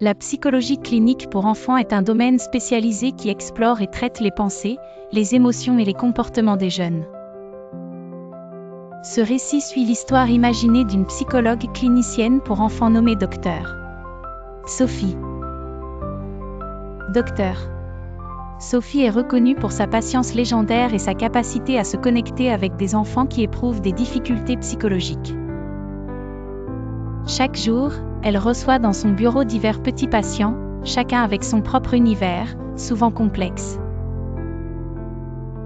La psychologie clinique pour enfants est un domaine spécialisé qui explore et traite les pensées, les émotions et les comportements des jeunes. Ce récit suit l'histoire imaginée d'une psychologue clinicienne pour enfants nommée Dr. Sophie. Dr. Sophie est reconnue pour sa patience légendaire et sa capacité à se connecter avec des enfants qui éprouvent des difficultés psychologiques. Chaque jour, elle reçoit dans son bureau divers petits patients, chacun avec son propre univers, souvent complexe.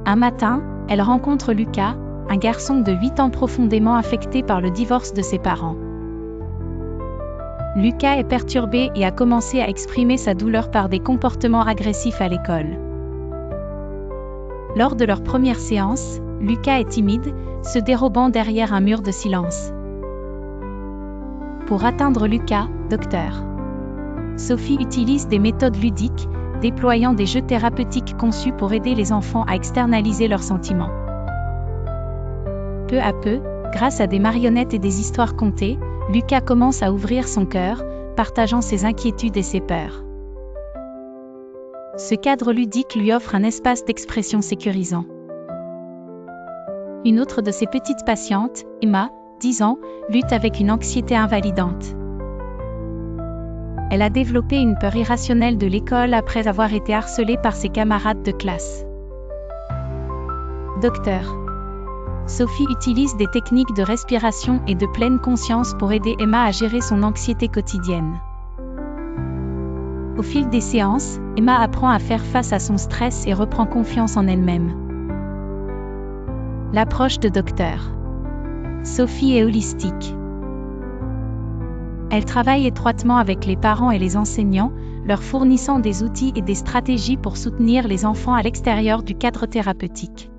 Un matin, elle rencontre Lucas, un garçon de 8 ans profondément affecté par le divorce de ses parents. Lucas est perturbé et a commencé à exprimer sa douleur par des comportements agressifs à l'école. Lors de leur première séance, Lucas est timide, se dérobant derrière un mur de silence. Pour atteindre Lucas, Dr. Sophie utilise des méthodes ludiques, déployant des jeux thérapeutiques conçus pour aider les enfants à externaliser leurs sentiments. Peu à peu, grâce à des marionnettes et des histoires contées, Lucas commence à ouvrir son cœur, partageant ses inquiétudes et ses peurs. Ce cadre ludique lui offre un espace d'expression sécurisant. Une autre de ses petites patientes, Emma, 10 ans, lutte avec une anxiété invalidante. Elle a développé une peur irrationnelle de l'école après avoir été harcelée par ses camarades de classe. Dr. Sophie utilise des techniques de respiration et de pleine conscience pour aider Emma à gérer son anxiété quotidienne. Au fil des séances, Emma apprend à faire face à son stress et reprend confiance en elle-même. L'approche de Dr. Sophie est holistique. Elle travaille étroitement avec les parents et les enseignants, leur fournissant des outils et des stratégies pour soutenir les enfants à l'extérieur du cadre thérapeutique.